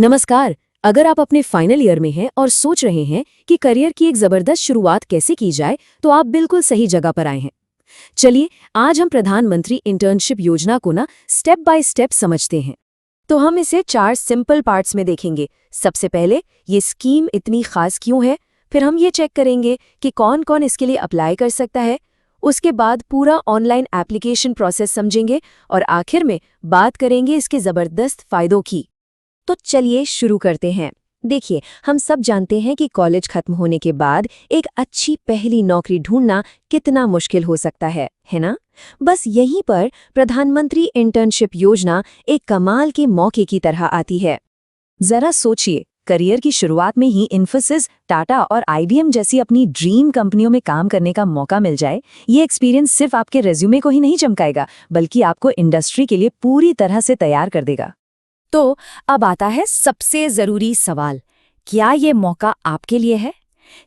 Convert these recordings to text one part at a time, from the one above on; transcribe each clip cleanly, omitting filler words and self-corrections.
नमस्कार। अगर आप अपने फाइनल ईयर में हैं और सोच रहे हैं कि करियर की एक जबरदस्त शुरुआत कैसे की जाए, तो आप बिल्कुल सही जगह पर आए हैं। चलिए, आज हम प्रधानमंत्री इंटर्नशिप योजना को स्टेप बाय स्टेप समझते हैं। तो हम इसे 4 सिंपल पार्ट्स में देखेंगे। सबसे पहले, ये स्कीम इतनी खास क्यों है। फिर हम ये चेक करेंगे कि कौन कौन इसके लिए अप्लाई कर सकता है। उसके बाद पूरा ऑनलाइन एप्लीकेशन प्रोसेस समझेंगे और आखिर में बात करेंगे इसके जबरदस्त फायदों की। तो चलिए शुरू करते हैं। देखिए, हम सब जानते हैं कि कॉलेज खत्म होने के बाद एक अच्छी पहली नौकरी ढूंढना कितना मुश्किल हो सकता है ना? बस यहीं पर प्रधानमंत्री इंटर्नशिप योजना एक कमाल के मौके की तरह आती है। जरा सोचिए, करियर की शुरुआत में ही इन्फोसिस, टाटा और आईबीएम जैसी अपनी ड्रीम कंपनियों में काम करने का मौका मिल जाए। ये एक्सपीरियंस सिर्फ आपके रेज्यूमे को ही नहीं चमकाएगा, बल्कि आपको इंडस्ट्री के लिए पूरी तरह से तैयार कर देगा। तो अब आता है सबसे जरूरी सवाल, क्या ये मौका आपके लिए है?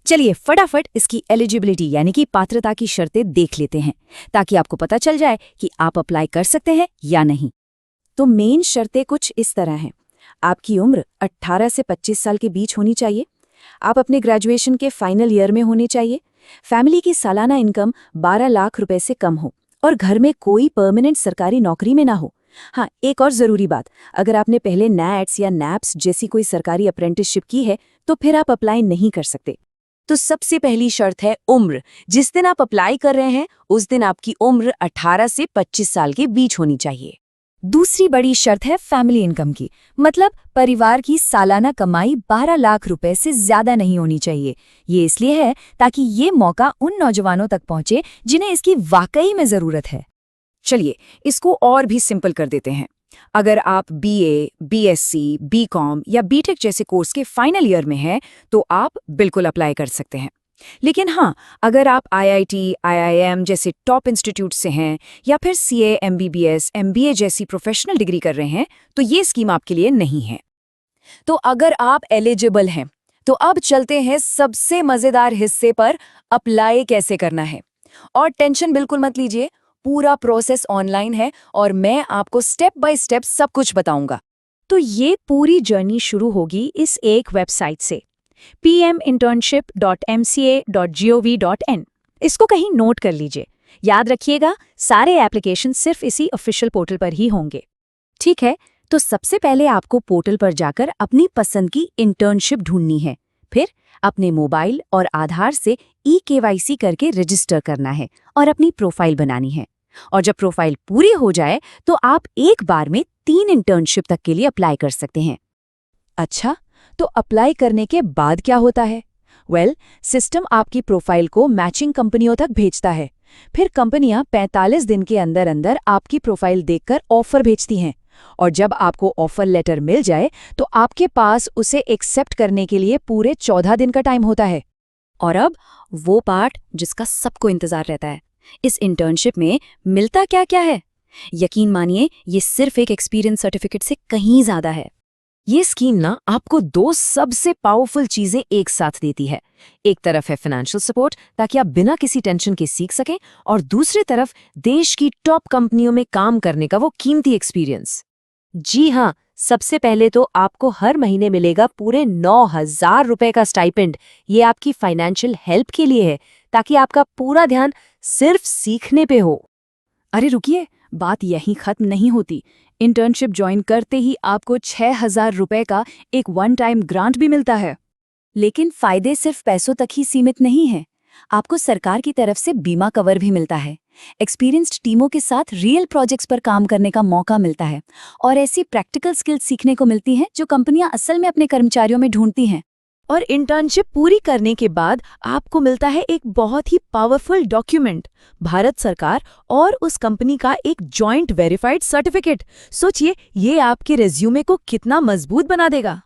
चलिए फटाफट इसकी एलिजिबिलिटी यानी कि पात्रता की शर्तें देख लेते हैं, ताकि आपको पता चल जाए कि आप अप्लाई कर सकते हैं या नहीं। तो मेन शर्तें कुछ इस तरह हैं। आपकी उम्र 18 से 25 साल के बीच होनी चाहिए। आप अपने ग्रेजुएशन के फाइनल ईयर में होने चाहिए। फैमिली की सालाना इनकम 12 लाख रुपए से कम हो और घर में कोई परमानेंट सरकारी नौकरी में ना हो। हाँ, एक और जरूरी बात, अगर आपने पहले नैट्स या नैप्स जैसी कोई सरकारी अप्रेंटिसशिप की है तो फिर आप अप्लाई नहीं कर सकते। तो सबसे पहली शर्त है उम्र। जिस दिन आप अप्लाई कर रहे हैं उस दिन आपकी उम्र 18 से 25 साल के बीच होनी चाहिए। दूसरी बड़ी शर्त है फैमिली इनकम की, मतलब परिवार की सालाना कमाई 12 लाख रुपए से ज्यादा नहीं होनी चाहिए। ये इसलिए है ताकि ये मौका उन नौजवानों तक पहुंचे जिन्हें इसकी वाकई में जरूरत है। चलिए इसको और भी सिंपल कर देते हैं। अगर आप बीए, बीएससी, बीकॉम या बीटेक जैसे कोर्स के फाइनल ईयर में हैं, तो आप बिल्कुल अप्लाई कर सकते हैं। लेकिन हाँ, अगर आप आईआईटी, आईआईएम जैसे टॉप इंस्टीट्यूट से हैं या फिर सीए, एमबीबीएस, एमबीए जैसी प्रोफेशनल डिग्री कर रहे हैं, तो ये स्कीम आपके लिए नहीं है। तो अगर आप एलिजिबल हैं, तो अब चलते हैं सबसे मजेदार हिस्से पर, अप्लाई कैसे करना है। और टेंशन बिल्कुल मत लीजिए, पूरा प्रोसेस ऑनलाइन है और मैं आपको स्टेप बाय स्टेप सब कुछ बताऊंगा। तो ये पूरी जर्नी शुरू होगी इस एक वेबसाइट से, pminternship.mca.gov.in। इसको कहीं नोट कर लीजिए। याद रखिएगा, सारे एप्लीकेशन सिर्फ इसी ऑफिशियल पोर्टल पर ही होंगे। ठीक है, तो सबसे पहले आपको पोर्टल पर जाकर अपनी पसंद की इंटर्नशिप ढूंढनी है। फिर अपने मोबाइल और आधार से ई-केवाईसी करके रजिस्टर करना है और अपनी प्रोफाइल बनानी है। और जब प्रोफाइल पूरी हो जाए तो आप एक बार में 3 इंटर्नशिप तक के लिए अप्लाई कर सकते हैं। अच्छा, तो अप्लाई करने के बाद क्या होता है? सिस्टम आपकी प्रोफाइल को मैचिंग कंपनियों तक भेजता है। फिर कंपनियां 45 दिन के अंदर अंदर आपकी प्रोफाइल देखकर ऑफर भेजती हैं। और जब आपको ऑफर लेटर मिल जाए तो आपके पास उसे एक्सेप्ट करने के लिए पूरे 14 दिन का टाइम होता है। और अब वो पार्ट जिसका सबको इंतजार रहता है, इस इंटर्नशिप में मिलता क्या क्या है। यकीन मानिए, ये सिर्फ एक एक्सपीरियंस सर्टिफिकेट से कहीं ज्यादा है। ये स्कीम आपको 2 सबसे पावरफुल चीजें एक साथ देती है। एक तरफ है फाइनेंशियल सपोर्ट, ताकि आप बिना किसी टेंशन के सीख सकें, और दूसरी तरफ देश की टॉप कंपनियों में काम करने का वो कीमती एक्सपीरियंस। जी हाँ, सबसे पहले तो आपको हर महीने मिलेगा पूरे 9,000 रुपए का स्टाइपेंड। ये आपकी फाइनेंशियल हेल्प के लिए है, ताकि आपका पूरा ध्यान सिर्फ सीखने पे हो। अरे रुकिए, बात यहीं खत्म नहीं होती। इंटर्नशिप ज्वाइन करते ही आपको 6,000 रुपए का एक वन टाइम ग्रांट भी मिलता है। लेकिन फायदे सिर्फ पैसों तक ही सीमित नहीं है। आपको सरकार की तरफ से बीमा कवर भी मिलता है। एक्सपीरियंस्ड टीमों के साथ रियल प्रोजेक्ट्स पर काम करने का मौका मिलता है और ऐसी प्रैक्टिकल स्किल्स सीखने को मिलती हैं जो कंपनियां असल में अपने कर्मचारियों में ढूंढती हैं। और इंटर्नशिप पूरी करने के बाद आपको मिलता है एक बहुत ही पावरफुल डॉक्यूमेंट, भारत सरकार और उस कंपनी का एक जॉइंट वेरीफाइड सर्टिफिकेट। सोचिए, ये आपके रेज्यूमे को कितना मजबूत बना देगा।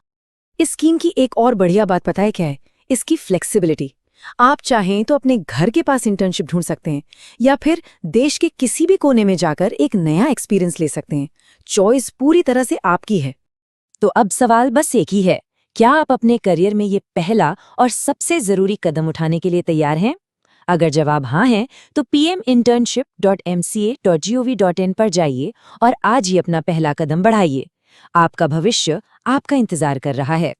इस स्कीम की एक और बढ़िया बात पता है क्या है? इसकी फ्लेक्सिबिलिटी। आप चाहें तो अपने घर के पास इंटर्नशिप ढूंढ सकते हैं या फिर देश के किसी भी कोने में जाकर एक नया एक्सपीरियंस ले सकते हैं। चॉइस पूरी तरह से आपकी है। तो अब सवाल बस एक ही है, क्या आप अपने करियर में ये पहला और सबसे जरूरी कदम उठाने के लिए तैयार हैं? अगर जवाब हाँ है तो pminternship.mca.gov.in पर जाइए और आज ही अपना पहला कदम बढ़ाइए। आपका भविष्य आपका इंतजार कर रहा है।